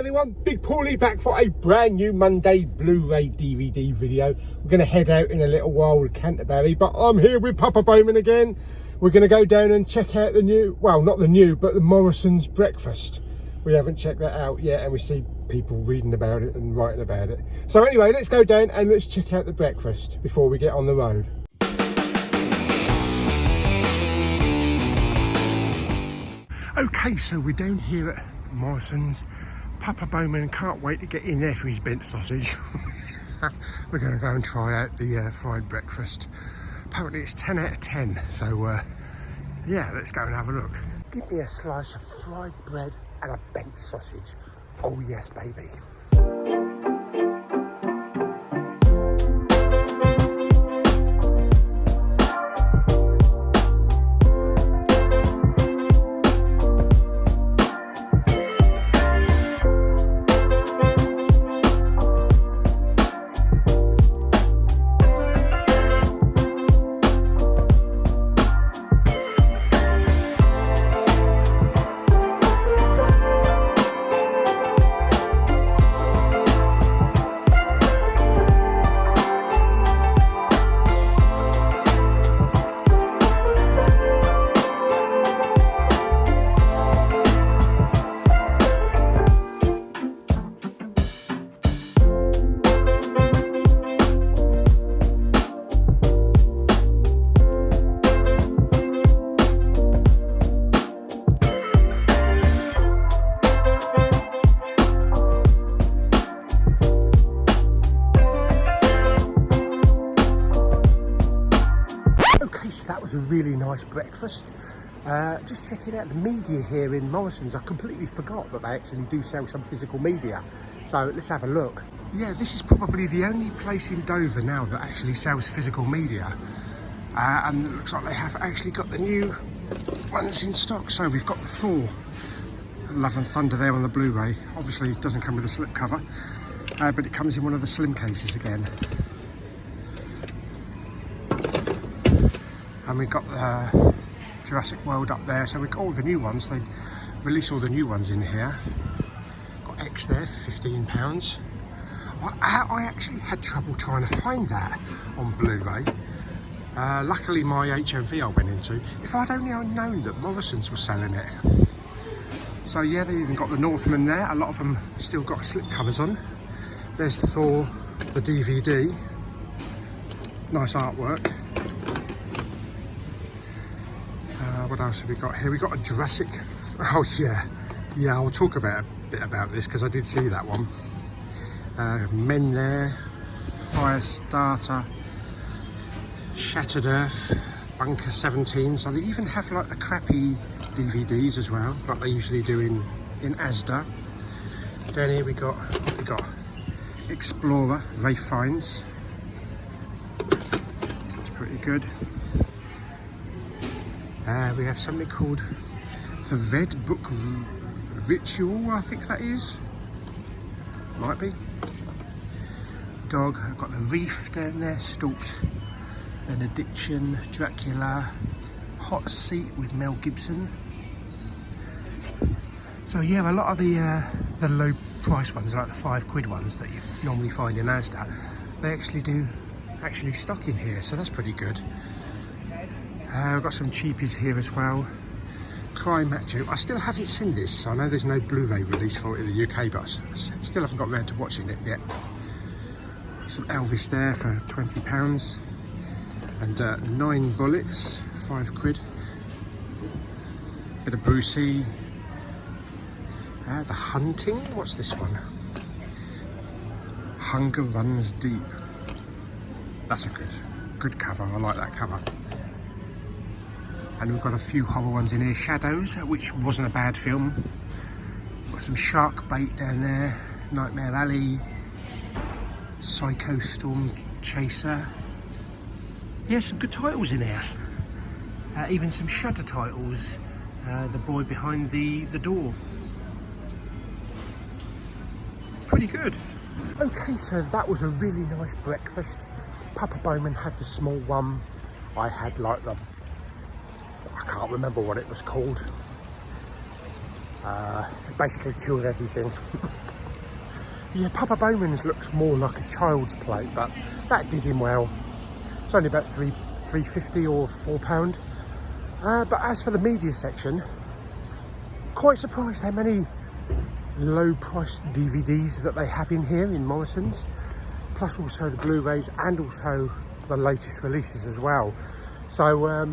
everyone, Big Pauly back for a brand new Monday Blu-ray DVD video. We're going to head out in a little while with Canterbury, but I'm here with Papa Bowman again. We're going to go down and check out the new, well, not the new, but the Morrisons breakfast. We haven't checked that out yet, and we see people reading about it and writing about it. So anyway, let's go down and let's check out the breakfast before we get on the road. Okay, so we're down here at Morrisons. Papa Bowman can't wait to get in there for his bent sausage. We're going to go and try out the fried breakfast. Apparently it's 10 out of 10, so yeah, let's go and have a look. Give me a slice of fried bread and a bent sausage. Oh yes, baby. That was a really nice breakfast. Just checking out the media here in Morrisons. I completely forgot that they actually do sell some physical media. So let's have a look. Yeah, this is probably the only place in Dover now that actually sells physical media. And it looks like they have actually got the new ones in stock. So we've got the Thor Love and Thunder there on the Blu-ray. Obviously it doesn't come with a slip cover, but it comes in one of the slim cases again. And we've got the Jurassic World up there, so we've got all the new ones. They release all the new ones in here. Got X there for £15. I actually had trouble trying to find that on Blu-ray. Luckily my HMV I went into, if I'd only known that Morrisons was selling it. So yeah, they even got the Northman there. A lot of them still got slip covers on. There's the Thor, the DVD. Nice artwork. What else have we got here? We got a Jurassic. Oh yeah, I'll talk about a bit about this because I did see that one. Men there, Firestarter, Shattered Earth, Bunker 17. So they even have like the crappy DVDs as well, like they usually do in Asda. Down here we got Explorer, Ray Fiennes. Looks pretty good. We have something called the Red Book Ritual, I think that is. Might be. Dog, I've got the Reef down there, Stalked Benediction, Dracula, Hot Seat with Mel Gibson. So yeah, a lot of the low price ones, like the £5 ones that you normally find in Asda, they actually stock in here, so that's pretty good. I've got some cheapies here as well. Cry Macho. I still haven't seen this. I know there's no Blu-ray release for it in the UK, but I still haven't got around to watching it yet. Some Elvis there for £20. And 9 bullets, £5. Bit of Brucey. The Hunting. What's this one? Hunger Runs Deep. That's a good cover. I like that cover. And we've got a few horror ones in here. Shadows, which wasn't a bad film. Got some Shark Bait down there. Nightmare Alley. Psycho Storm Chaser. Yeah, some good titles in here. Even some Shudder titles. The Boy Behind the Door. Pretty good. Okay, so that was a really nice breakfast. Papa Bowman had the small one. I had like the, I can't remember what it was called. Basically two of everything. Yeah, Papa Bowman's looks more like a child's plate, but that did him well. It's only about £3.50 or £4. But as for the media section, quite surprised how many low-priced DVDs that they have in here in Morrisons, plus also the Blu-rays and also the latest releases as well. So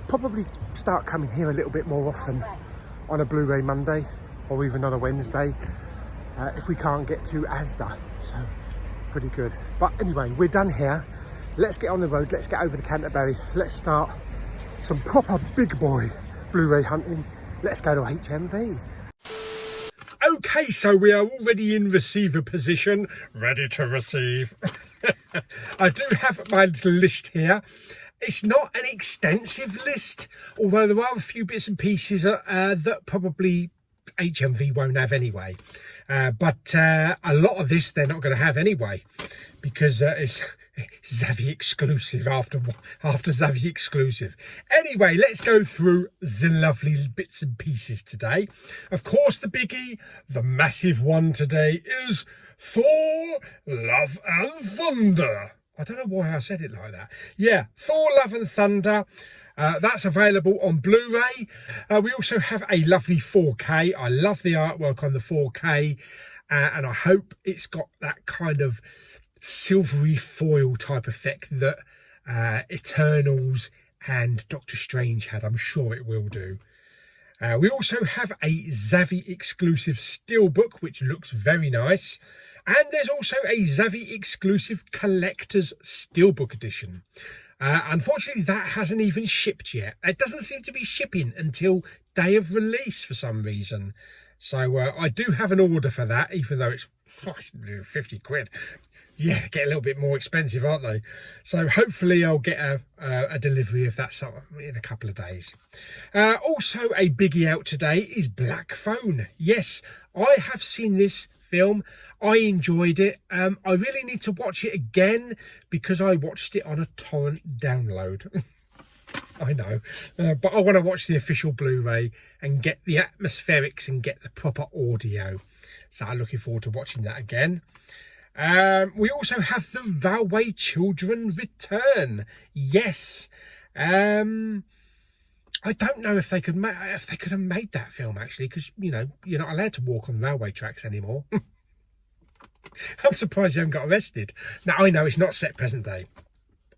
probably start coming here a little bit more often on a Blu-ray Monday or even on a Wednesday if we can't get to Asda. So pretty good. But anyway, we're done here. Let's get on the road. Let's get over to Canterbury. Let's start some proper big boy Blu-ray hunting. Let's go to HMV. Okay, so we are already in receiver position, ready to receive. I do have my little list here. It's not an extensive list, although there are a few bits and pieces that probably HMV won't have anyway. But a lot of this they're not going to have anyway, because it's Zavvi exclusive after Zavvi exclusive. Anyway, let's go through the lovely bits and pieces today. Of course, the biggie, the massive one today is Thor, Love and Thunder. I don't know why I said it like that. Yeah, Thor, Love and Thunder. That's available on Blu-ray. We also have a lovely 4K. I love the artwork on the 4K, and I hope it's got that kind of silvery foil type effect that Eternals and Doctor Strange had. I'm sure it will do. We also have a Zavvi exclusive steelbook, which looks very nice. And there's also a Zavvi exclusive collector's steelbook edition. Unfortunately, that hasn't even shipped yet. It doesn't seem to be shipping until day of release for some reason. So I do have an order for that, even though it's 50 quid. Yeah, get a little bit more expensive, aren't they? So hopefully I'll get a delivery of that in a couple of days. Also a biggie out today is Black Phone. Yes, I have seen this film. I enjoyed it. I really need to watch it again because I watched it on a torrent download. I know, but I want to watch the official Blu-ray and get the atmospherics and get the proper audio. So I'm looking forward to watching that again. We also have the Railway Children return. Yes. I don't know if they could have made that film actually, because you know you're not allowed to walk on railway tracks anymore. I'm surprised you haven't got arrested. Now I know it's not set present day.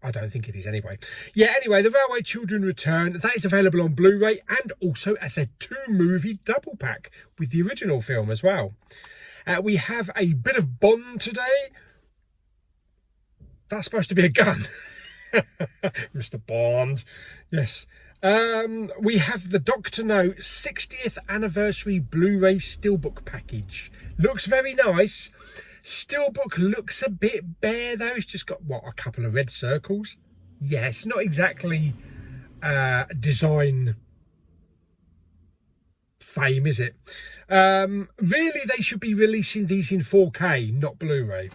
I don't think it is anyway. Yeah, anyway, the Railway Children return. That is available on Blu-ray and also as a 2-movie double pack with the original film as well. We have a bit of Bond today. That's supposed to be a gun. Mr. Bond. Yes. We have the Dr. No 60th anniversary Blu-ray steelbook package. Looks very nice. Steelbook looks a bit bare though. It's just got, what, a couple of red circles? Yes, not exactly design fame, is it? Really, they should be releasing these in 4K, not Blu-ray.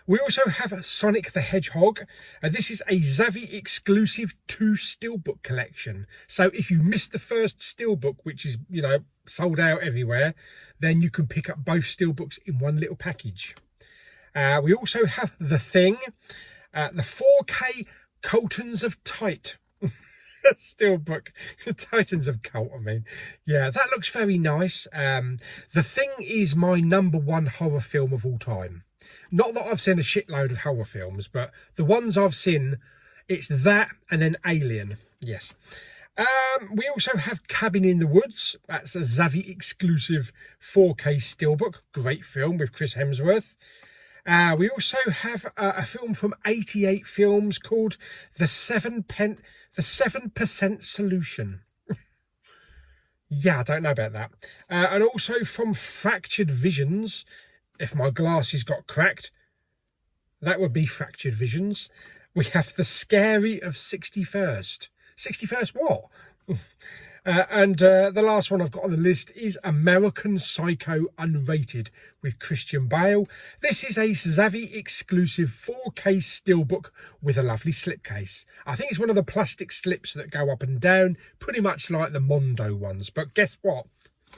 We also have Sonic the Hedgehog. This is a Zavvi exclusive 2 steelbook collection. So if you missed the first steelbook, which is, you know, sold out everywhere, then you can pick up both steelbooks in one little package. We also have The Thing, the 4K Coltons of Tight. Steelbook, Titans of Cult, I mean. Yeah, that looks very nice. The Thing is my #1 horror film of all time. Not that I've seen a shitload of horror films, but the ones I've seen, it's that and then Alien. Yes. We also have Cabin in the Woods. That's a Zavvi exclusive 4K steelbook. Great film with Chris Hemsworth. We also have a film from 88 Films called The 7% Solution. Yeah, I don't know about that. And also from Fractured Visions, if my glasses got cracked, that would be Fractured Visions. We have The Scary of 61st. 61st what? And the last one I've got on the list is American Psycho Unrated with Christian Bale. This is a Zavvi exclusive 4K steelbook with a lovely slipcase. I think it's one of the plastic slips that go up and down, pretty much like the Mondo ones. But guess what?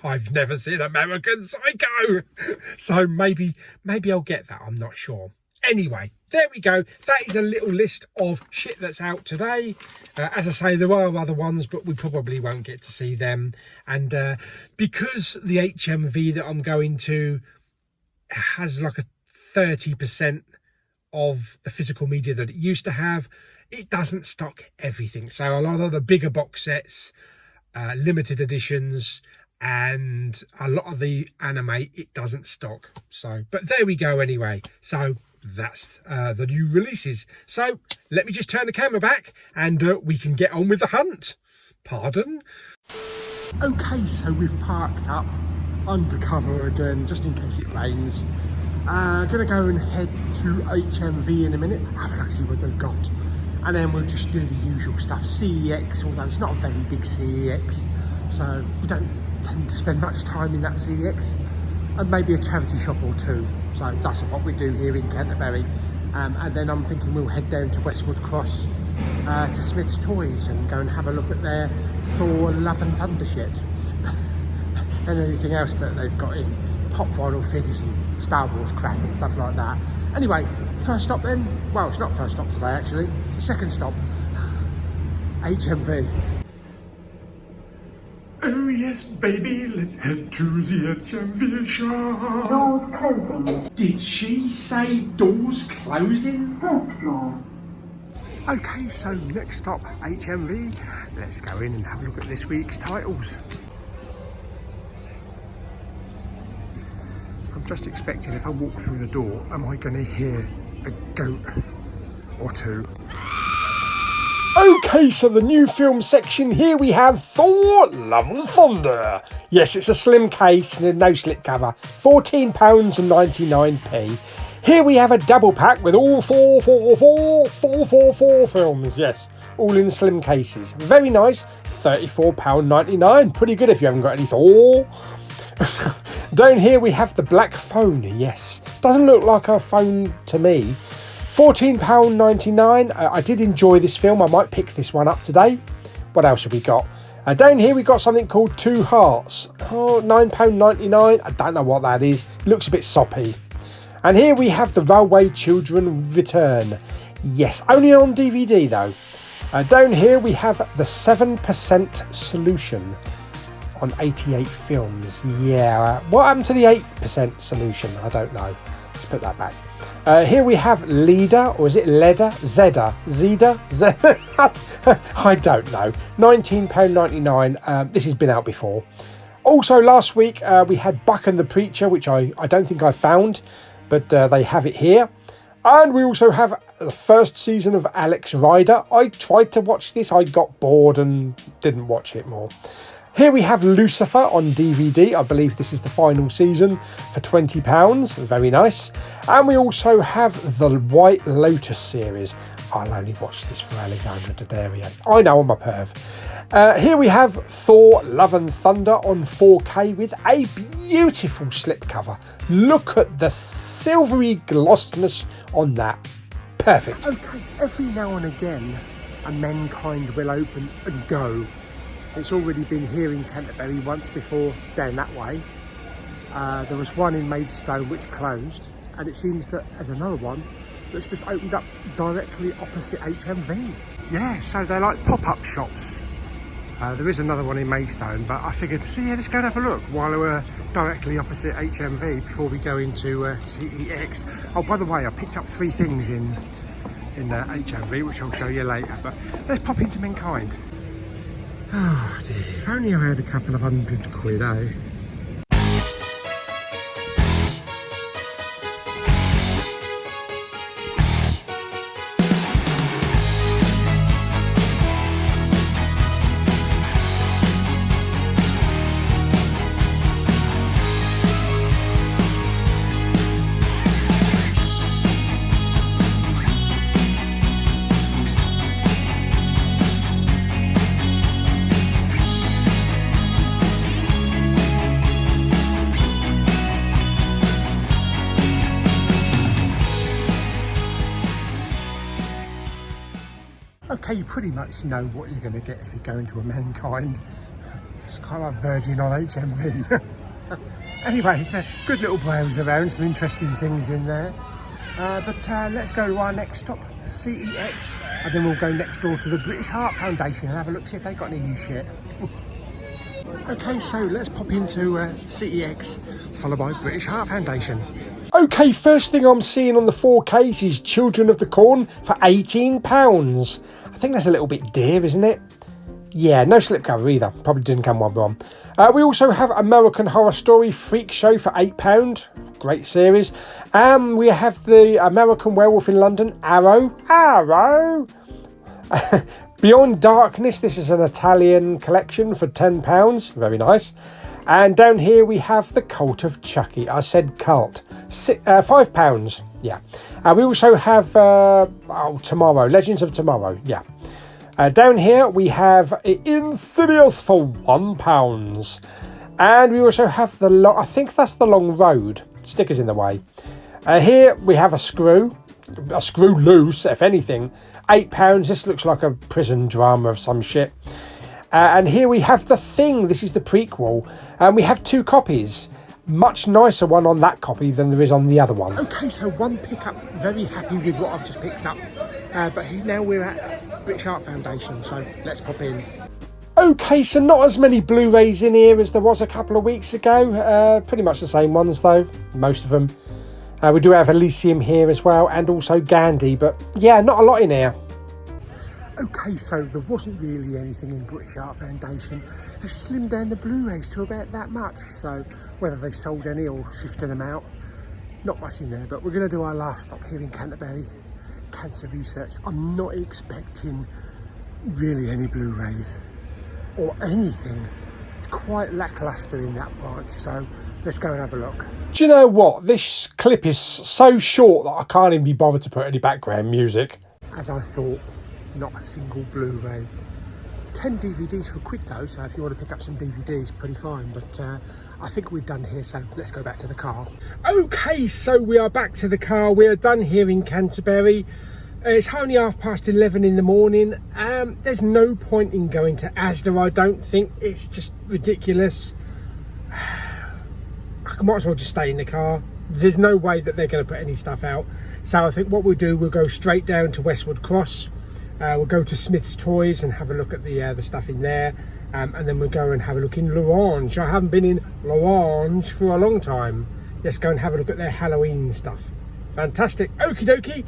I've never seen American Psycho. So maybe I'll get that. I'm not sure. Anyway, there we go. That is a little list of shit that's out today. As I say, there are other ones, but we probably won't get to see them. And because the HMV that I'm going to has like a 30% of the physical media that it used to have, it doesn't stock everything. So a lot of the bigger box sets, limited editions, and a lot of the anime, it doesn't stock. So, but there we go anyway. So that's the new releases. So let me just turn the camera back and we can get on with the hunt. Pardon? Okay, so we've parked up undercover again, just in case it rains. Gonna go and head to HMV in a minute, have a look, see what they've got. And then we'll just do the usual stuff. CEX, although it's not a very big CEX, so we don't tend to spend much time in that CEX. And maybe a charity shop or two. So that's what we do here in Canterbury. And then I'm thinking we'll head down to Westwood Cross to Smyths Toys and go and have a look at their Thor Love and Thunder shit. And anything else that they've got in. Pop vinyl figures and Star Wars crap and stuff like that. Anyway, first stop then. Well, it's not first stop today actually. Second stop. HMV. Oh yes, baby, let's head to the HMV shop. Doors closing. Did she say doors closing? Third floor. Okay, so next stop, HMV. Let's go in and have a look at this week's titles. I'm just expecting if I walk through the door, am I going to hear a goat or two? Okay, so the new film section, here we have Thor Love and Thunder. Yes, it's a slim case and a no slip cover, £14.99. Here we have a double pack with all four films. Yes, all in slim cases. Very nice, £34.99. Pretty good if you haven't got any Thor. Down here we have the black phone. Yes, doesn't look like a phone to me. £14.99. I did enjoy this film. I might pick this one up today. What else have we got? Down here we got something called Two Hearts. Oh, £9.99. I don't know what that is. Looks a bit soppy. And here we have the Railway Children Return. Yes, only on DVD though. Down here we have the 7% Solution on 88 films. Yeah, what happened to the 8% Solution? I don't know. Let's put that back. Here we have Leader, or is it Leda? Zeda? I don't know. £19.99. This has been out before. Also last week we had Buck and the Preacher, which I don't think I found, but they have it here. And we also have the first season of Alex Rider. I tried to watch this, I got bored and didn't watch it more. Here we have Lucifer on DVD. I believe this is the final season for £20. Very nice. And we also have the White Lotus series. I'll only watch this for Alexandra Daddario. I know, I'm a perv. Here we have Thor Love and Thunder on 4K with a beautiful slipcover. Look at the silvery glossiness on that. Perfect. Okay, every now and again, a Mankind will open and go. It's already been here in Canterbury once before, down that way. There was one in Maidstone which closed, and it seems that there's another one that's just opened up directly opposite HMV. Yeah, so they're like pop-up shops. There is another one in Maidstone, but I figured, yeah, let's go and have a look while we're directly opposite HMV before we go into CEX. Oh, by the way, I picked up 3 things in HMV, which I'll show you later, but let's pop into Mankind. Oh dear, if only I had a couple of £100, eh? Okay, you pretty much know what you're going to get if you go into a Mankind. It's kind of like Virgin on HMV. Anyway, it's a good little browse around, some interesting things in there. But let's go to our next stop, CEX, and then we'll go next door to the British Heart Foundation and have a look, see if they've got any new shit. Okay, so let's pop into CEX, followed by British Heart Foundation. Okay, first thing I'm seeing on the 4Ks is Children of the Corn for £18. I think that's a little bit dear, isn't it? Yeah, no slipcover either. Probably didn't come one wrong. We also have American Horror Story Freak Show for £8. Great series. We have the American Werewolf in London, Arrow. Beyond Darkness, this is an Italian collection for £10. Very nice. And down here we have The Cult of Chucky. I said cult. £5. Yeah. We also have Tomorrow, Legends of Tomorrow. Yeah. Down here we have Insidious for £1. And we also have I think that's The Long Road. Stickers in the way. Here we have a screw loose, if anything. £8. This looks like a prison drama of some shit. And here we have The Thing. This is the prequel. And we have 2 copies. Much nicer one on that copy than there is on the other one. Okay, so one pickup. Very happy with what I've just picked up. But now we're at British Heart Foundation, so let's pop in. Okay, so not as many Blu-rays in here as there was a couple of weeks ago. Pretty much the same ones though, most of them. We do have Elysium here as well, and also Gandhi, but yeah, not a lot in here. Okay, so there wasn't really anything in British Heart Foundation. They've slimmed down the Blu-rays to about that much, so whether they've sold any or shifted them out, not much in there. But we're going to do our last stop here in Canterbury, Cancer Research. I'm not expecting really any Blu-rays or anything. It's quite lacklustre in that branch, so let's go and have a look. Do you know what? This clip is so short that I can't even be bothered to put any background music. As I thought, not a single Blu-ray. 10 DVDs for £1 though, so if you want to pick up some DVDs, pretty fine. But I think we're done here, so let's go back to the car. Okay, so we are back to the car. We are done here in Canterbury. It's only 11:30 in the morning. There's no point in going to Asda, I don't think. It's just ridiculous. I might as well just stay in the car. There's no way that they're going to put any stuff out. So I think what we'll do, we'll go straight down to Westwood Cross. We'll go to Smyths Toys and have a look at the stuff in there. And then we'll go and have a look in L'Orange. I haven't been in L'Orange for a long time. Let's go and have a look at their Halloween stuff. Fantastic. Okie dokie.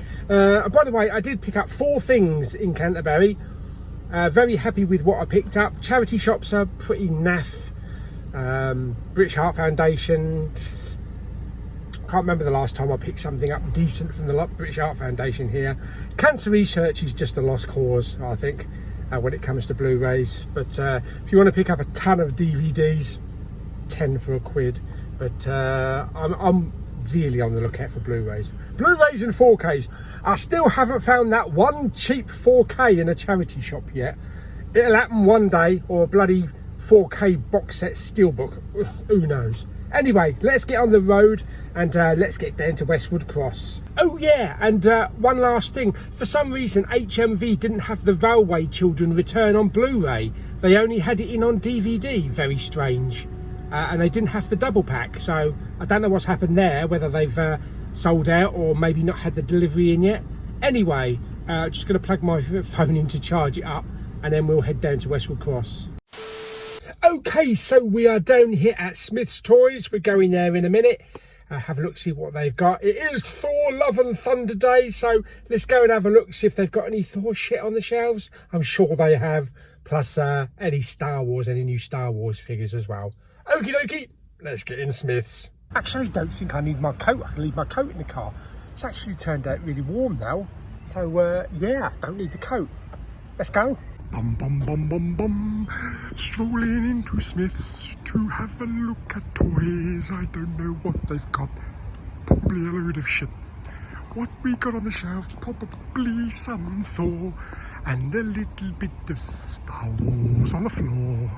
By the way, I did pick up 4 things in Canterbury. Very happy with what I picked up. Charity shops are pretty naff. British Heart Foundation. Can't remember the last time I picked something up decent from the British Heart Foundation here. Cancer Research is just a lost cause, I think, when it comes to Blu-rays. But if you want to pick up a ton of DVDs, 10 for £1. But I'm really on the lookout for Blu-rays. Blu-rays and 4Ks. I still haven't found that one cheap 4K in a charity shop yet. It'll happen one day, or a bloody 4K box set steelbook. Who knows? Anyway, let's get on the road and let's get down to Westwood Cross. Oh yeah, and one last thing. For some reason, HMV didn't have the Railway Children Return on Blu-ray. They only had it in on DVD. Very strange. And they didn't have the double pack. So I don't know what's happened there, whether they've sold out or maybe not had the delivery in yet. Anyway, just going to plug my phone in to charge it up and then we'll head down to Westwood Cross. Okay, so we are down here at Smyths Toys. We're going there in a minute. Have a look, see what they've got. It is Thor Love and Thunder Day, so let's go and have a look, see if they've got any Thor shit on the shelves. I'm sure they have, plus any Star Wars, any new Star Wars figures as well. Okie dokie, let's get in Smyths. Actually, don't think I need my coat. I can leave my coat in the car. It's actually turned out really warm now. So, yeah, don't need the coat. Let's go. Bum bum bum bum bum, strolling into Smyths to have a look at toys. I don't know what they've got, probably a load of shit. What we got on the shelf, probably some Thor and a little bit of Star Wars on the floor.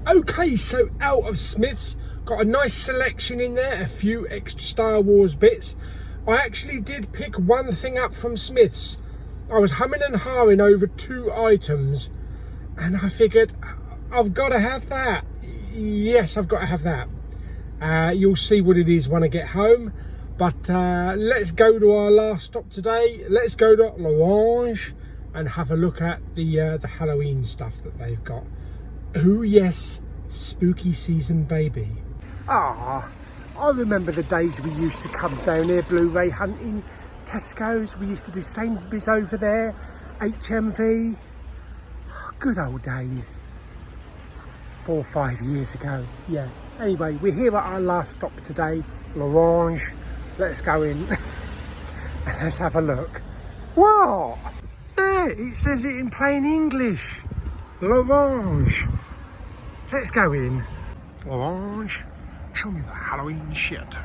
Okay, so out of Smyths, got a nice selection in there, a few extra Star Wars bits. I actually did pick one thing up from Smyths. I was humming and hawing over 2 items, and I figured, I've got to have that. Yes, I've got to have that. You'll see what it is when I get home. But let's go to our last stop today. Let's go to L'Orange and have a look at the Halloween stuff that they've got. Oh yes, spooky season, baby. Ah, I remember the days we used to come down here Blu-ray hunting, Tesco's. We used to do Sainsbury's over there, HMV. Good old days. 4 or 5 years ago. Yeah. Anyway, we're here at our last stop today, L'Orange. Let's go in and let's have a look. What? There, it says it in plain English. L'Orange. Let's go in. L'Orange, show me the Halloween shit.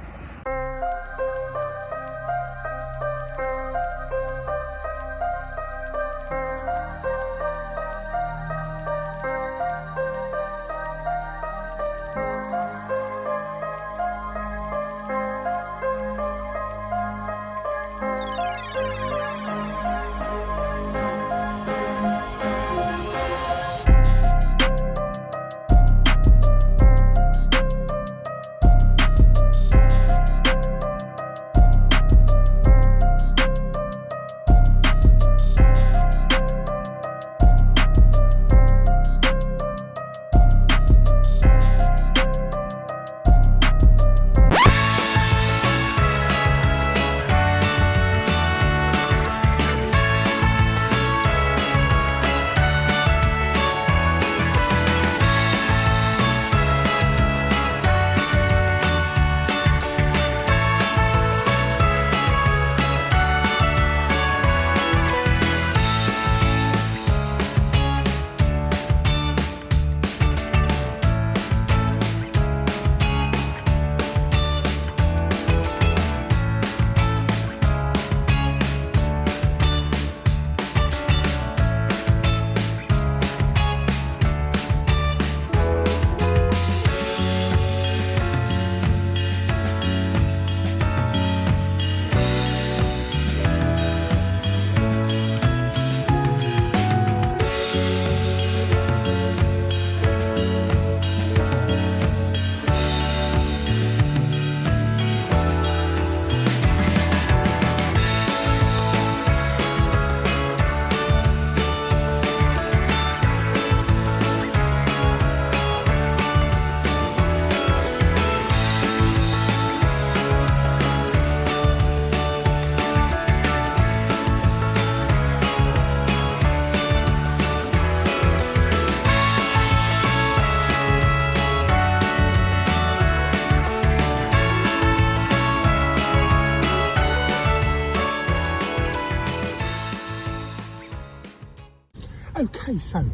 Okay, so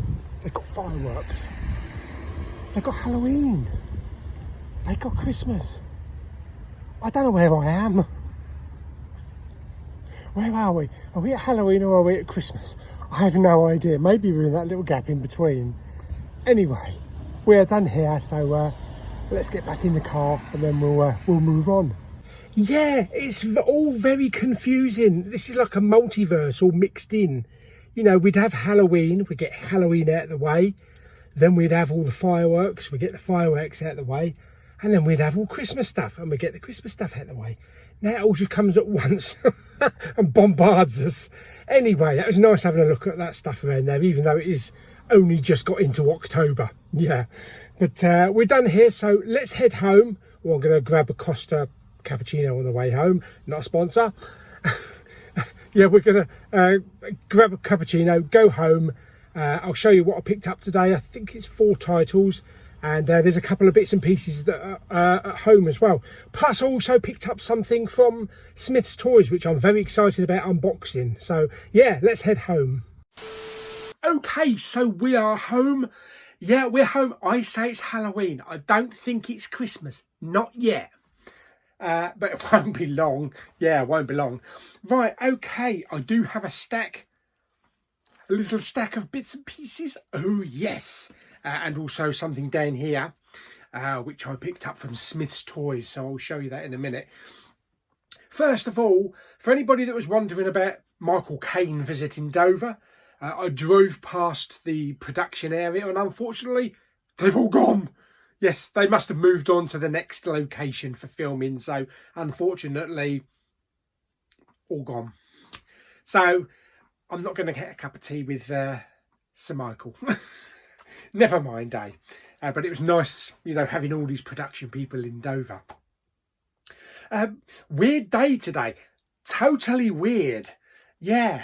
they've got fireworks, they've got Halloween, they've got Christmas. I don't know where I am. Where are we? Are we at Halloween or are we at Christmas? I have no idea. Maybe we're in that little gap in between. Anyway, we are done here, so let's get back in the car and then we'll move on. Yeah, it's all very confusing. This is like a multiverse all mixed in. You know, we'd have Halloween, we'd get Halloween out of the way. Then we'd have all the fireworks, we'd get the fireworks out of the way. And then we'd have all Christmas stuff and we'd get the Christmas stuff out of the way. Now it all just comes at once and bombards us. Anyway, that was nice having a look at that stuff around there, even though it is only just got into October. Yeah, but we're done here, so let's head home. Well, I'm going to grab a Costa cappuccino on the way home, not a sponsor. Yeah, we're going to grab a cappuccino, go home. I'll show you what I picked up today. I think it's 4 titles. And there's a couple of bits and pieces that are at home as well. Plus, I also picked up something from Smyths Toys, which I'm very excited about unboxing. So, yeah, let's head home. Okay, so we are home. Yeah, we're home. I say it's Halloween. I don't think it's Christmas. Not yet. But it won't be long. Yeah, it won't be long. Right, okay. I do have a stack. A little stack of bits and pieces. Oh, yes. and also something down here, which I picked up from Smyths Toys. So I'll show you that in a minute. First of all, for anybody that was wondering about Michael Caine visiting Dover, I drove past the production area and unfortunately they've all gone. Yes, they must have moved on to the next location for filming, so unfortunately all gone. So I'm not going to get a cup of tea with Sir Michael. Never mind, eh? But it was nice, you know, having all these production people in Dover. Weird day today. Totally weird. Yeah.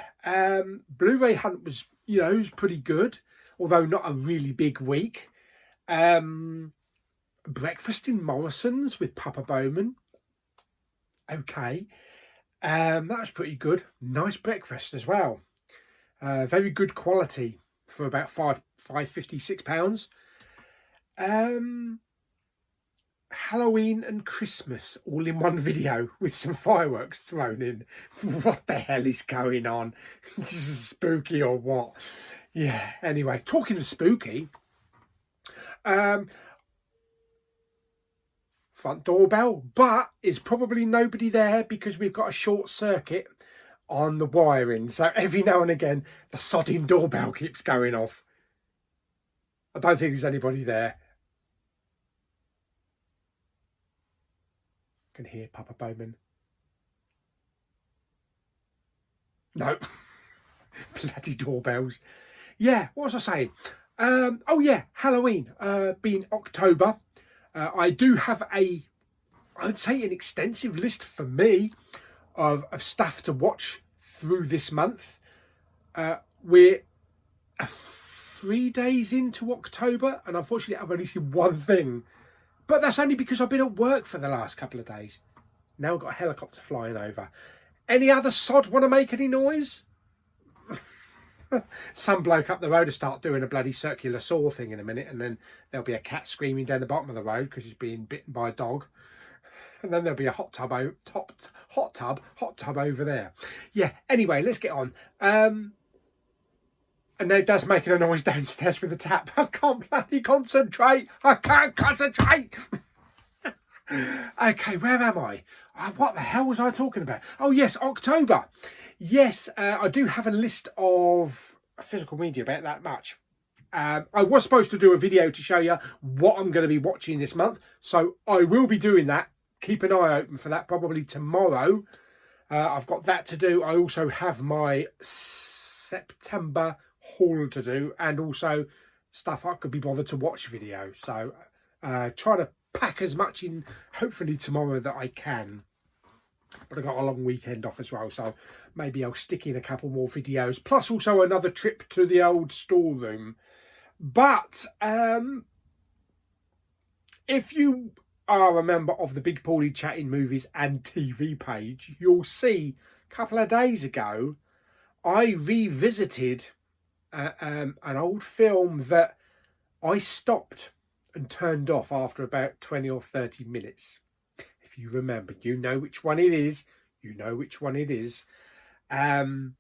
Blu-ray hunt was, you know, was pretty good, although not a really big week. Breakfast in Morrisons with Papa Bowman. Okay. That was pretty good. Nice breakfast as well. Very good quality for about £5.56. Halloween and Christmas all in one video with some fireworks thrown in. What the hell is going on? This is spooky or what? Yeah, anyway, talking of spooky, front doorbell, but there's probably nobody there because we've got a short circuit on the wiring. So every now and again, the sodding doorbell keeps going off. I don't think there's anybody there. I can hear Papa Bowman. No. Bloody doorbells. Yeah, what was I saying? Oh yeah, Halloween being October. I do have I'd say an extensive list for me of stuff to watch through this month. We're 3 days into October and unfortunately I've only seen one thing. But that's only because I've been at work for the last couple of days. Now we've got a helicopter flying over. Any other sod want to make any noise? Some bloke up the road will start doing a bloody circular saw thing in a minute, and then there'll be a cat screaming down the bottom of the road because he's being bitten by a dog. And then there'll be a hot tub over there. Yeah, anyway, let's get on. And now Dad's making a noise downstairs with the tap. I can't bloody concentrate. I can't concentrate. Okay, where am I? What the hell was I talking about? Oh, yes, October. Yes, I do have a list of physical media, about that much. I was supposed to do a video to show you what I'm going to be watching this month. So I will be doing that. Keep an eye open for that, probably tomorrow. I've got that to do. I also have my September haul to do, and also stuff I could be bothered to watch video. So try to pack as much in hopefully tomorrow that I can. But I got a long weekend off as well, so maybe I'll stick in a couple more videos, plus also another trip to the old storeroom. But if you are a member of the Big Pauly Chatting Movies and TV page, you'll see a couple of days ago I revisited an old film that I stopped and turned off after about 20 or 30 minutes. If you remember, you know which one it is. You know which one it is. And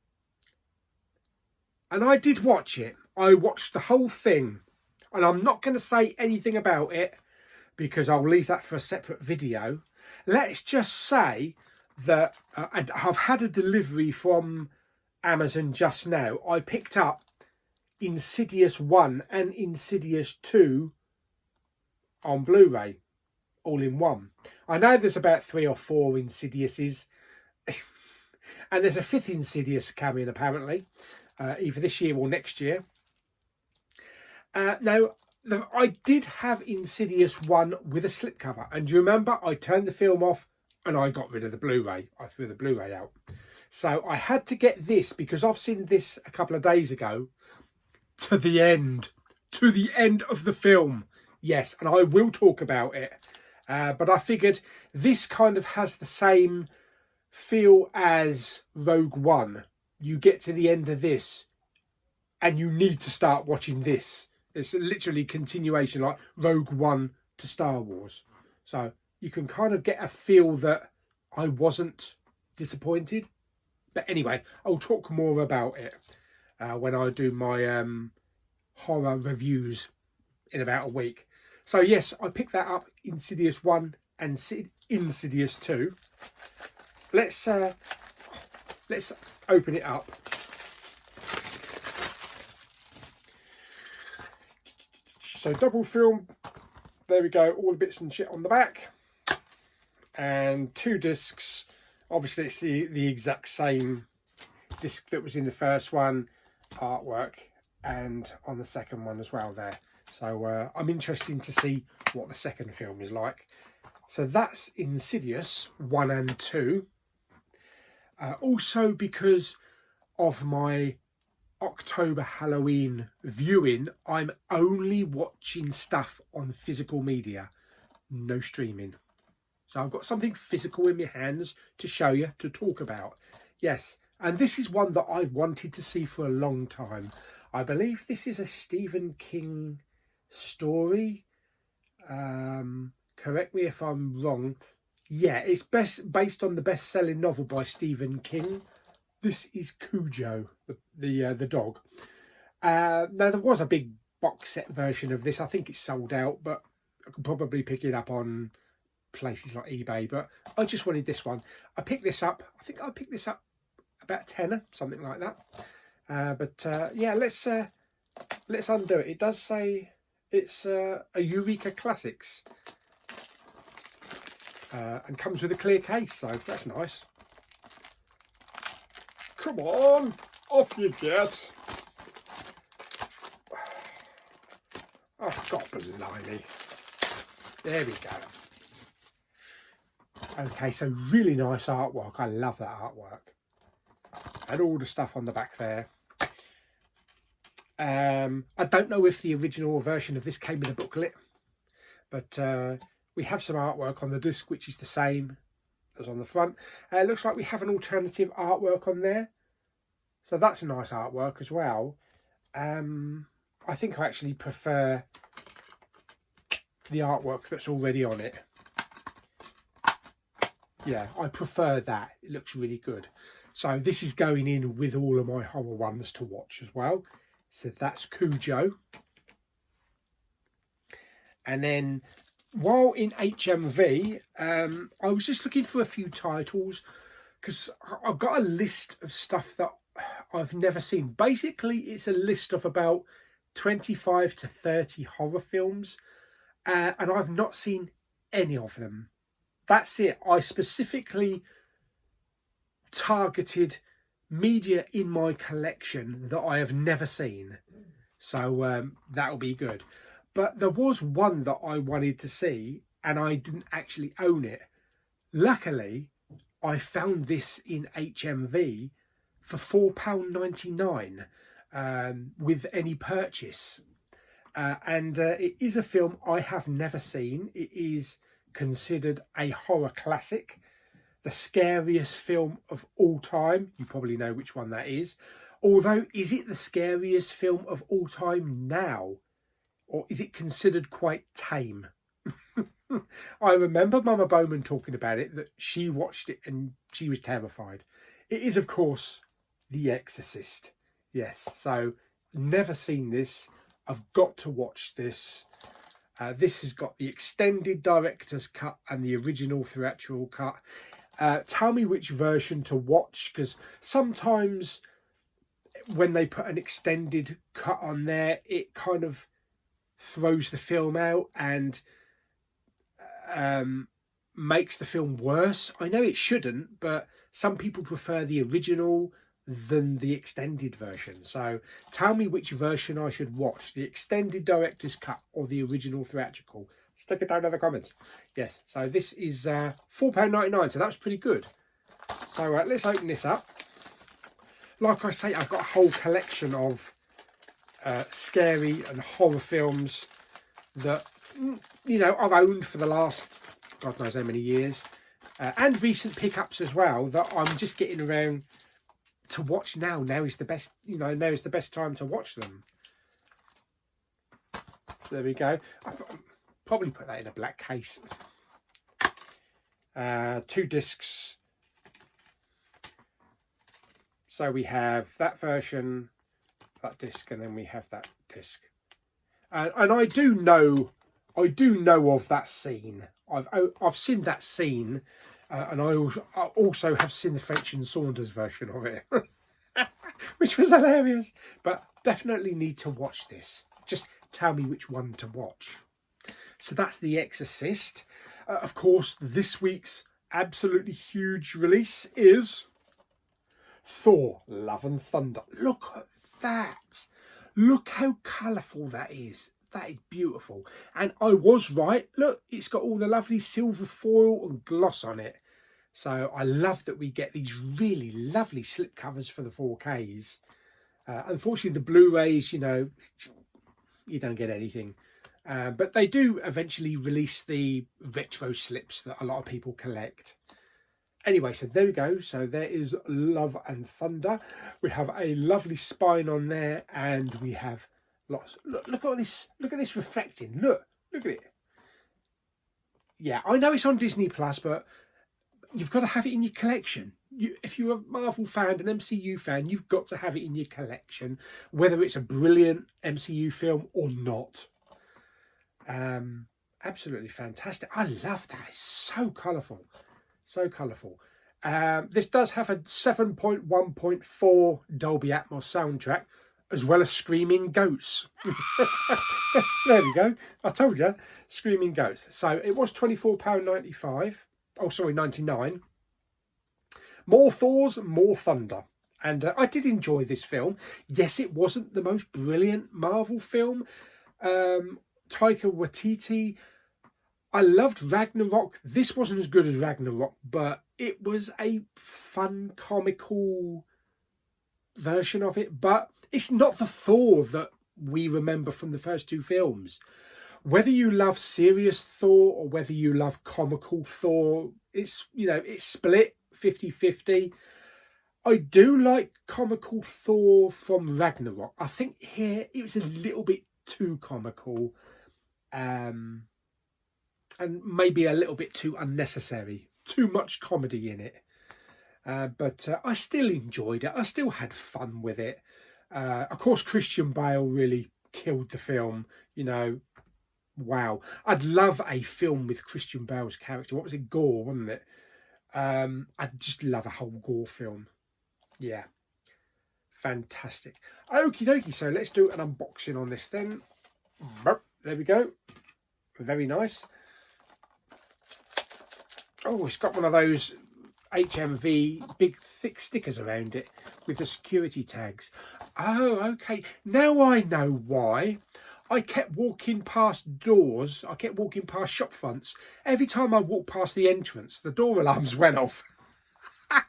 I did watch it. I watched the whole thing. And I'm not going to say anything about it because I'll leave that for a separate video. Let's just say that I've had a delivery from Amazon just now. I picked up Insidious 1 and Insidious 2 on Blu-ray, all in one. I know there's about 3 or 4 Insidiouses, and there's a 5th Insidious coming apparently, either this year or next year. Now, I did have Insidious 1 with a slipcover, and do you remember I turned the film off and I got rid of the Blu-ray. I threw the Blu-ray out. So I had to get this because I've seen this a couple of days ago, to the end of the film. Yes, and I will talk about it. But I figured this kind of has the same feel as Rogue One. You get to the end of this and you need to start watching this. It's literally continuation, like Rogue One to Star Wars. So you can kind of get a feel that I wasn't disappointed. But anyway, I'll talk more about it when I do my horror reviews in about a week. So yes, I picked that up, Insidious 1 and Insidious 2. Let's open it up. So double film, there we go, all the bits and shit on the back. And 2 discs, obviously it's the exact same disc that was in the first one, artwork, and on the second one as well there. So I'm interested to see what the second film is like. So that's Insidious 1 and 2. Also because of my October Halloween viewing, I'm only watching stuff on physical media, no streaming. So I've got something physical in my hands to show you, to talk about. Yes, and this is one that I've wanted to see for a long time. I believe this is a Stephen King story. Correct me if I'm wrong. Yeah, it's based on the best-selling novel by Stephen King. This is Cujo, the dog. Now, there was a big box set version of this. I think it's sold out, but I could probably pick it up on places like eBay. But I just wanted this one. I picked this up. I think I picked this up about a tenner, something like that. Yeah, let's undo it. It does say it's a Eureka Classics. And comes with a clear case, so that's nice. Come on, off you get. Oh, God blimey. There we go. Okay, so really nice artwork. I love that artwork. And all the stuff on the back there. I don't know if the original version of this came in a booklet, but we have some artwork on the disc, which is the same as on the front. It looks like we have an alternative artwork on there. So that's a nice artwork as well. I think I actually prefer the artwork that's already on it. Yeah, I prefer that. It looks really good. So this is going in with all of my horror ones to watch as well. So that's Cujo. And then while in HMV, I was just looking for a few titles because I've got a list of stuff that I've never seen. Basically, it's a list of about 25 to 30 horror films, and I've not seen any of them. That's it. I specifically targeted media in my collection that I have never seen. So that'll be good. But there was one that I wanted to see and I didn't actually own it. Luckily, I found this in HMV for £4.99 with any purchase. And it is a film I have never seen. It is considered a horror classic. The scariest film of all time. You probably know which one that is. Although, is it the scariest film of all time now? Or is it considered quite tame? I remember Mama Bowman talking about it, that she watched it and she was terrified. It is, of course, The Exorcist. Yes, so never seen this. I've got to watch this. This has got the extended director's cut and the original theatrical cut. Tell me which version to watch, because sometimes when they put an extended cut on there, it kind of throws the film out and makes the film worse. I know it shouldn't, but some people prefer the original than the extended version. So tell me which version I should watch, the extended director's cut or the original theatrical. Stick it down in the comments. Yes, so this is £4.99, so that's pretty good. So let's open this up. Like I say, I've got a whole collection of scary and horror films that, you know, I've owned for the last God knows how many years, and recent pickups as well that I'm just getting around to watch now. Now is the best, you know, now is the best time to watch them. There we go. I'll probably put that in a black case. 2 discs. So we have that version, that disc, and then we have that disc. And I do know of that scene. I've seen that scene, and I also have seen the French and Saunders version of it, which was hilarious. But definitely need to watch this. Just tell me which one to watch. So that's The Exorcist. Of course, this week's absolutely huge release is Thor: Love and Thunder. Look at that. Look how colourful that is. That is beautiful. And I was right. Look, it's got all the lovely silver foil and gloss on it. So I love that we get these really lovely slip covers for the 4Ks. Unfortunately, the Blu-rays, you know, you don't get anything. But they do eventually release the retro slips that a lot of people collect. Anyway, so there we go. So there is Love and Thunder. We have a lovely spine on there, and we have lots. Look at this. Look at this reflecting. Look at it. Yeah, I know it's on Disney Plus, but you've got to have it in your collection. If you're a Marvel fan, an MCU fan, you've got to have it in your collection, whether it's a brilliant MCU film or not. Absolutely fantastic. I love that. It's so colourful. So colourful. This does have a 7.1.4 Dolby Atmos soundtrack, as well as screaming goats. There we go. I told you, screaming goats. So it was £24.95. Oh, sorry, 99. More Thors, more Thunder. And I did enjoy this film. Yes, it wasn't the most brilliant Marvel film. Taika Waititi. I loved Ragnarok. This wasn't as good as Ragnarok, but it was a fun, comical version of it. But it's not the Thor that we remember from the first two films. Whether you love serious Thor or whether you love comical Thor, it's, you know, it's split 50-50. I do like comical Thor from Ragnarok. I think here it was a little bit too comical. And maybe a little bit too unnecessary. Too much comedy in it. But I still enjoyed it. I still had fun with it. Of course, Christian Bale really killed the film. You know, wow. I'd love a film with Christian Bale's character. What was it? Gore, wasn't it? I'd just love a whole Gore film. Yeah. Fantastic. Okie dokie. So let's do an unboxing on this then. There we go. Very nice. Oh, it's got one of those HMV big thick stickers around it with the security tags. Oh, okay. Now I know why. I kept walking past doors. I kept walking past shop fronts. Every time I walked past the entrance, the door alarms went off. I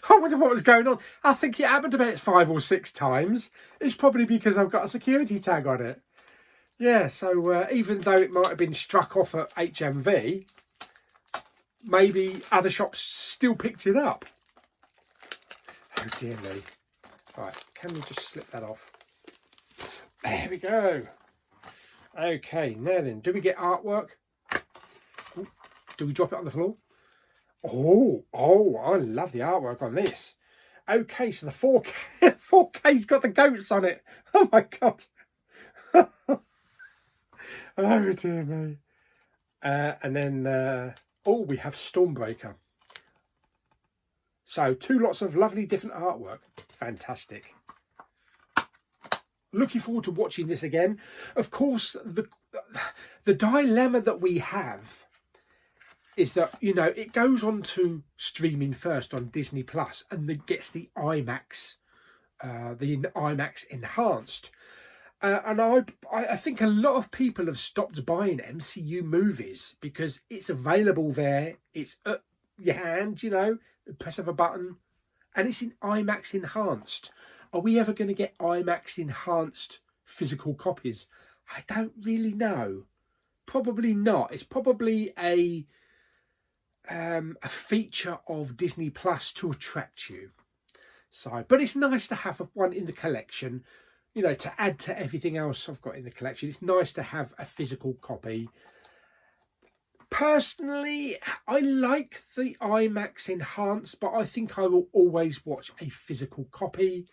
wonder what was going on. I think it happened about 5 or 6 times. It's probably because I've got a security tag on it. Yeah, so even though it might have been struck off at HMV, maybe other shops still picked it up. Oh dear me. Right, can we just slip that off? There we go. Okay, now then, do we get artwork? Ooh, do we drop it on the floor? Oh, I love the artwork on this. Okay, so the 4K, 4K's got the goats on it. Oh my God. Oh dear me. And then, we have Stormbreaker. So 2 lots of lovely different artwork. Fantastic. Looking forward to watching this again. Of course, the dilemma that we have is that, you know, it goes on to streaming first on Disney Plus and then gets the IMAX enhanced. And I think a lot of people have stopped buying MCU movies because it's available there. It's at your hand, you know, press of a button, and it's in IMAX enhanced. Are we ever going to get IMAX enhanced physical copies? I don't really know. Probably not. It's probably a feature of Disney Plus to attract you. So, but it's nice to have one in the collection. You know, to add to everything else I've got in the collection. It's nice to have a physical copy. Personally, I like the IMAX enhanced, but I think I will always watch a physical copy.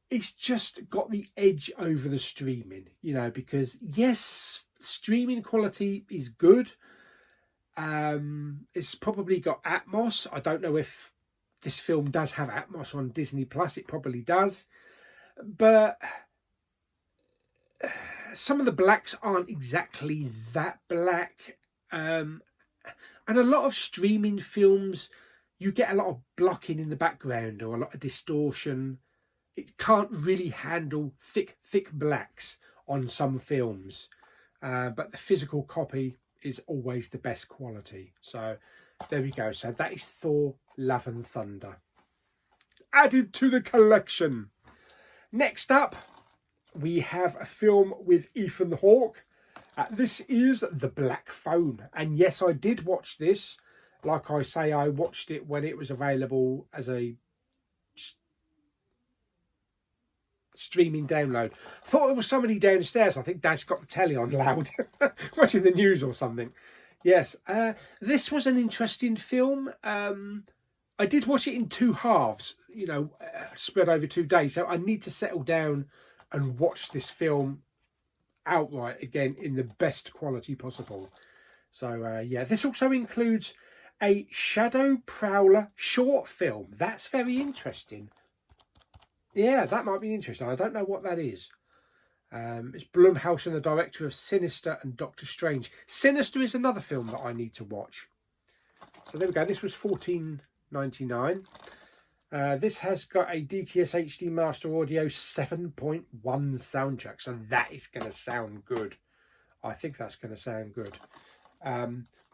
it's just got the edge over the streaming, you know, because yes, streaming quality is good. It's probably got Atmos. I don't know if this film does have Atmos on Disney Plus. It probably does, but some of the blacks aren't exactly that black. And a lot of streaming films, you get a lot of blocking in the background or a lot of distortion. It can't really handle thick blacks on some films. But the physical copy is always the best quality. So there we go. So that is Thor Love and Thunder, added to the collection. Next up, we have a film with Ethan Hawke. This is The Black Phone. And yes, I did watch this. Like I say, I watched it when it was available as a streaming download. Thought there was somebody downstairs. I think Dad's got the telly on loud, watching the news or something. Yes, this was an interesting film. I did watch it in two halves, you know, spread over 2 days. So I need to settle down and watch this film outright again in the best quality possible. So yeah, this also includes a Shadow Prowler short film. That's very interesting. Yeah, that might be interesting. I don't know what that is. It's Blumhouse and the director of Sinister and Doctor Strange. Sinister is another film that I need to watch. So there we go. This was $14.99. This has got a DTS HD Master Audio 7.1 soundtrack. So that is going to sound good. I think that's going to sound good.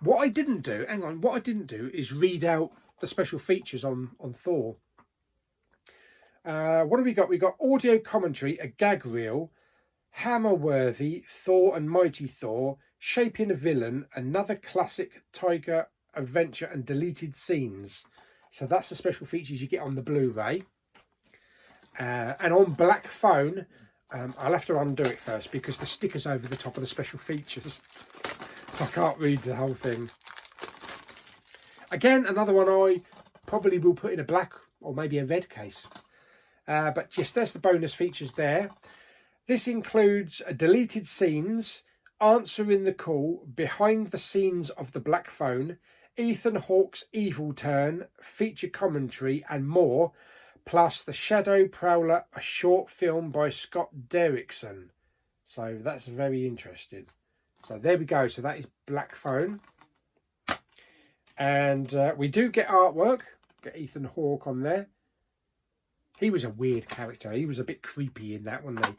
What I didn't do, hang on, what I didn't do is read out the special features on Thor. What have we got? We got audio commentary, a gag reel, Hammerworthy, Thor and Mighty Thor, Shaping a Villain, another classic Tiger adventure and deleted scenes. So that's the special features you get on the Blu-ray. And on Black Phone, I'll have to undo it first because the sticker's over the top of the special features. I can't read the whole thing. Again, another one I probably will put in a black or maybe a red case. But yes, there's the bonus features there. This includes deleted scenes, answering the call, behind the scenes of The Black Phone, Ethan Hawke's evil turn, feature commentary and more, plus the Shadow Prowler, a short film by Scott Derrickson. So that's very interesting. So there we go. So that is Black Phone. And we do get artwork. Get Ethan Hawke on there. He was a weird character. He was a bit creepy in that, wasn't he?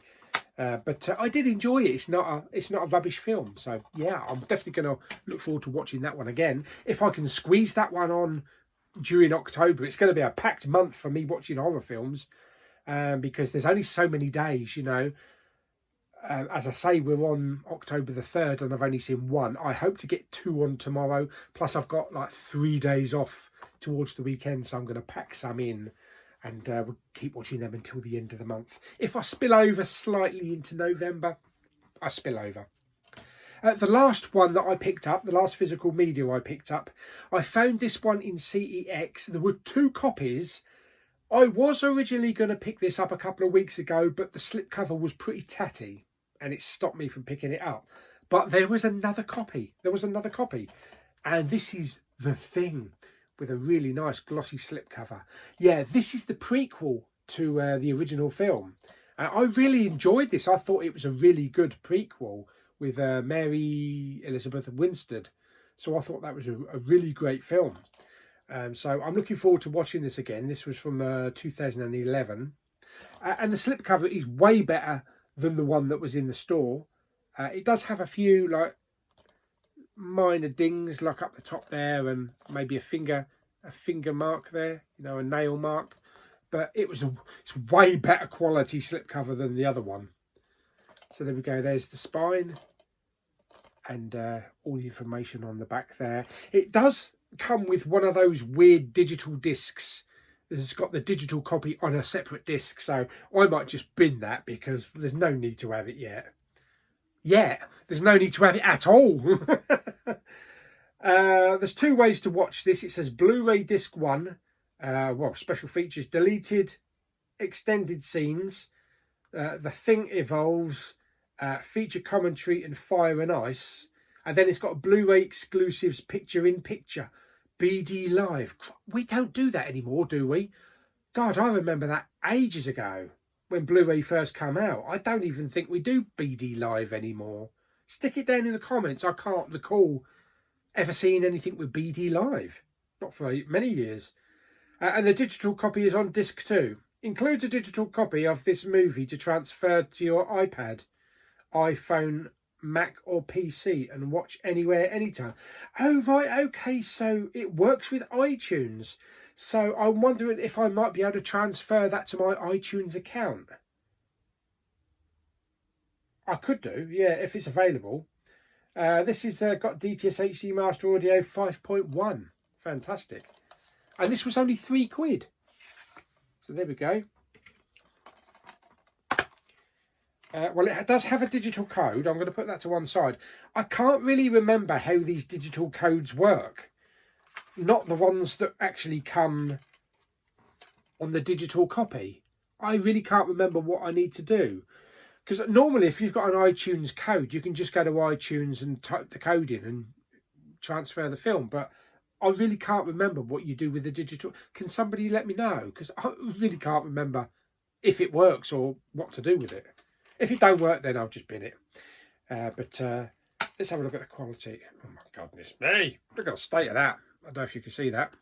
But I did enjoy it. It's not a rubbish film. So yeah, I'm definitely going to look forward to watching that one again. If I can squeeze that one on during October, it's going to be a packed month for me watching horror films because there's only so many days, you know. As I say, we're on October the 3rd and I've only seen one. I hope to get 2 on tomorrow. Plus I've got like 3 days off towards the weekend. So I'm going to pack some in and we'll keep watching them until the end of the month. If I spill over slightly into November, I spill over. The last one that I picked up, the last physical media I picked up, I found this one in CEX. There were 2 copies. I was originally going to pick this up a couple of weeks ago, but the slipcover was pretty tatty and it stopped me from picking it up. But there was another copy. And this is The Thing with a really nice glossy slipcover. Yeah, this is the prequel to the original film. I really enjoyed this. I thought it was a really good prequel with Mary Elizabeth Winstead. So I thought that was a really great film. So I'm looking forward to watching this again. This was from 2011. And the slipcover is way better than the one that was in the store. It does have a few like minor dings like up the top there and maybe a finger mark there, you know, a nail mark. But it's way better quality slipcover than the other one. So there we go. There's the spine and all the information on the back there. It does come with one of those weird digital discs. It's got the digital copy on a separate disc, so I might just bin that because there's no need to have it yet. Yeah, there's no need to have it at all. There's 2 ways to watch this. It says Blu-ray disc 1, well, special features, deleted extended scenes, The Thing Evolves, feature commentary and Fire and Ice. And then it's got Blu-ray exclusives, picture-in-picture, BD Live. We don't do that anymore, do we? God, I remember that ages ago when Blu-ray first came out. I don't even think we do BD Live anymore. Stick it down in the comments. I can't recall ever seeing anything with BD Live. Not for many years. And the digital copy is on disc too. Includes a digital copy of this movie to transfer to your iPad, iPhone, Mac or PC and watch anywhere, anytime. Oh, right, okay, so it works with iTunes. So I'm wondering if I might be able to transfer that to my iTunes account. I could do, yeah, if it's available. This is got DTS HD Master Audio 5.1. Fantastic. And this was only £3. So there we go. Well, it does have a digital code. I'm going to put that to one side. I can't really remember how these digital codes work. Not the ones that actually come on the digital copy. I really can't remember what I need to do. Because normally if you've got an iTunes code, you can just go to iTunes and type the code in and transfer the film. But I really can't remember what you do with the digital. Can somebody let me know? Because I really can't remember if it works or what to do with it. If it don't work, then I'll just bin it. But let's have a look at the quality. Oh my goodness me. Look at the state of that. I don't know if you can see that.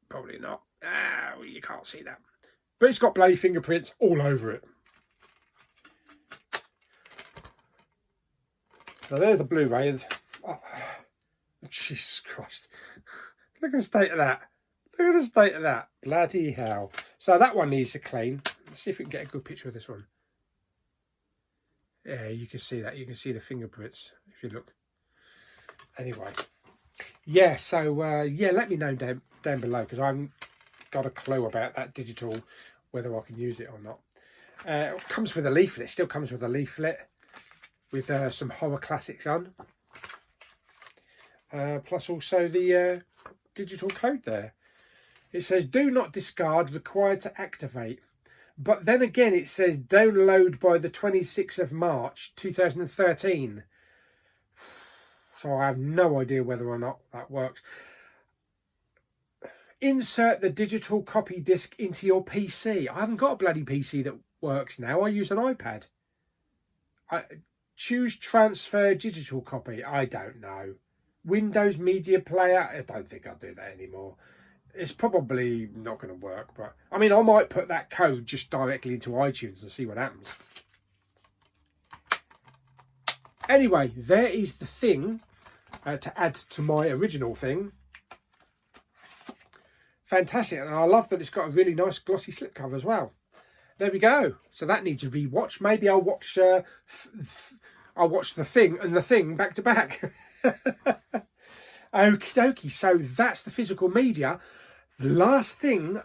Probably not. Well, you can't see that. But it's got bloody fingerprints all over it. So there's the Blu-ray. Oh, Jesus Christ. Look at the state of that. Look at the state of that. Bloody hell. So that one needs to clean. Let's see if we can get a good picture of this one. Yeah, you can see that. You can see the fingerprints if you look. Anyway. Yeah, so, yeah, let me know down below because I haven't got a clue about that digital, whether I can use it or not. It comes with a leaflet. It still comes with a leaflet with some horror classics on. Plus also the digital code there. It says, do not discard, required to activate. But then again, it says download by the 26th of March 2013. So I have no idea whether or not that works. Insert the digital copy disc into your PC. I haven't got a bloody PC that works now. I use an iPad. Choose transfer digital copy. I don't know. Windows Media Player. I don't think I'll do that anymore. It's probably not going to work, but I mean, I might put that code just directly into iTunes and see what happens. Anyway, there is the thing to add to my original thing. Fantastic, and I love that it's got a really nice glossy slipcover as well. There we go. So that needs a rewatch. Maybe I'll watch The Thing and The Thing back to back. Okie dokie. So that's the physical media. The last thing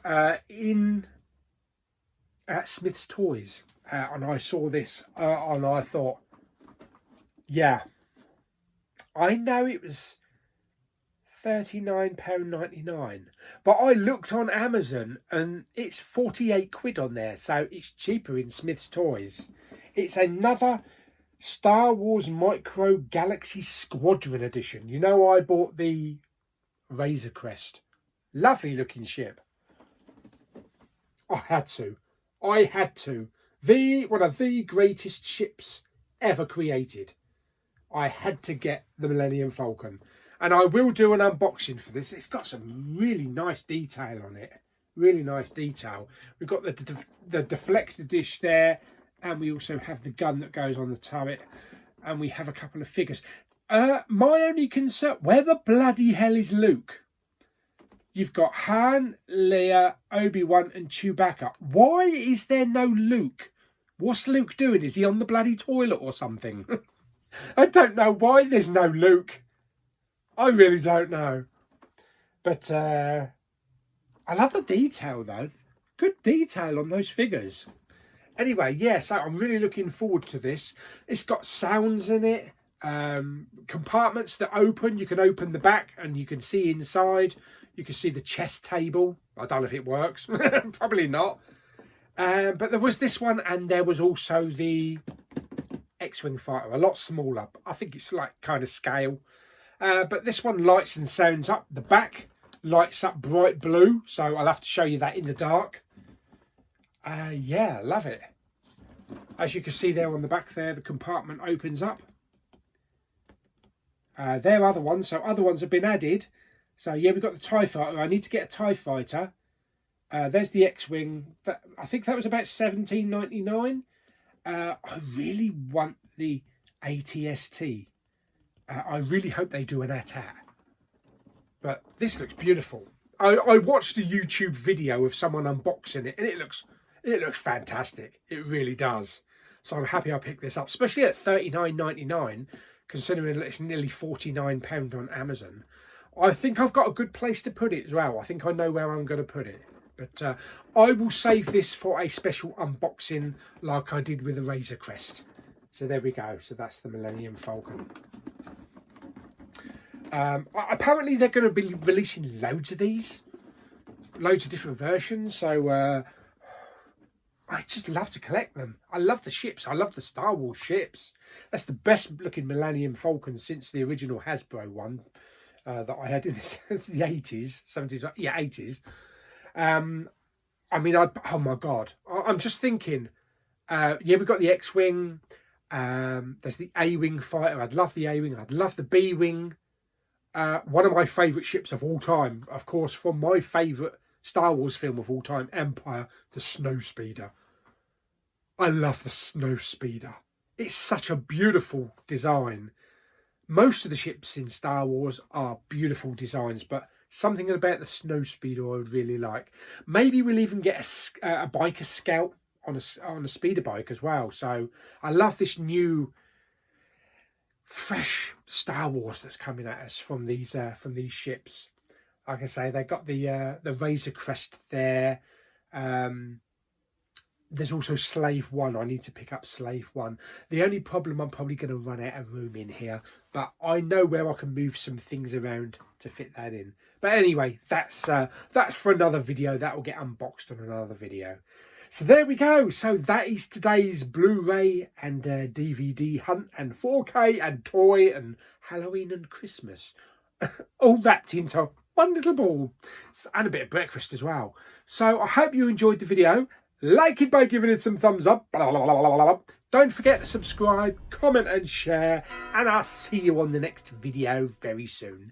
in Smyths Toys, and I saw this and I thought, yeah, I know it was £39.99, but I looked on Amazon and it's 48 quid on there, so it's cheaper in Smyths Toys. It's another Star Wars Micro Galaxy Squadron edition. You know, I bought the Razor Crest. Lovely looking ship. I had to. One of the greatest ships ever created. I had to get the Millennium Falcon. And I will do an unboxing for this. It's got some really nice detail on it. Really nice detail. We've got the deflector dish there. And we also have the gun that goes on the turret. And we have a couple of figures. My only concern, where the bloody hell is Luke? You've got Han, Leia, Obi-Wan and Chewbacca. Why is there no Luke? What's Luke doing? Is he on the bloody toilet or something? I don't know why there's no Luke. I really don't know. But I love the detail though. Good detail on those figures. Anyway, yeah, so I'm really looking forward to this. It's got sounds in it. Compartments that open. You can open the back and you can see inside. You can see the chess table. I don't know if it works. Probably not. But there was this one, and there was also the X-Wing fighter, a lot smaller. I think it's like kind of scale. But this one lights and sounds up. The back lights up bright blue, so I'll have to show you that in the dark. Yeah, love it. As you can see there on the back there, the compartment opens up. There are other ones, so other ones have been added. So yeah, we've got the TIE Fighter. I need to get a TIE Fighter. There's the X-Wing. I think that was about $17.99. I really want the ATST. I really hope they do an AT-AT. But this looks beautiful. I watched a YouTube video of someone unboxing it, and it looks fantastic. It really does. So I'm happy I picked this up, especially at $39.99, considering it's nearly £49 on Amazon. I think I've got a good place to put it as well. I think I know where I'm going to put it. But I will save this for a special unboxing like I did with the Razor Crest. So there we go. So that's the Millennium Falcon. Apparently they're going to be releasing loads of these. Loads of different versions. So I just love to collect them. I love the ships. I love the Star Wars ships. That's the best looking Millennium Falcon since the original Hasbro one that I had in the 80s, 70s, yeah, 80s. I mean, oh my God. I'm just thinking, yeah, we've got the X-Wing. There's the A-Wing fighter. I'd love the A-Wing. I'd love the B-Wing. One of my favourite ships of all time, of course, from my favourite Star Wars film of all time, Empire, the Snowspeeder. I love the Snowspeeder. It's such a beautiful design. Most of the ships in Star Wars are beautiful designs, but something about the Snowspeeder I would really like. Maybe we'll even get a biker scout on a speeder bike as well. So I love this new, fresh Star Wars that's coming at us from these ships. Like I say, they got the Razor Crest there. There's also Slave 1. I need to pick up Slave 1. The only problem, I'm probably going to run out of room in here. But I know where I can move some things around to fit that in. But anyway, that's for another video. That will get unboxed on another video. So there we go. So that is today's Blu-ray and DVD hunt, and 4K and toy and Halloween and Christmas. All wrapped into one little ball. And a bit of breakfast as well. So I hope you enjoyed the video. Like it by giving it some thumbs up. Don't forget to subscribe, comment and share. And I'll see you on the next video very soon.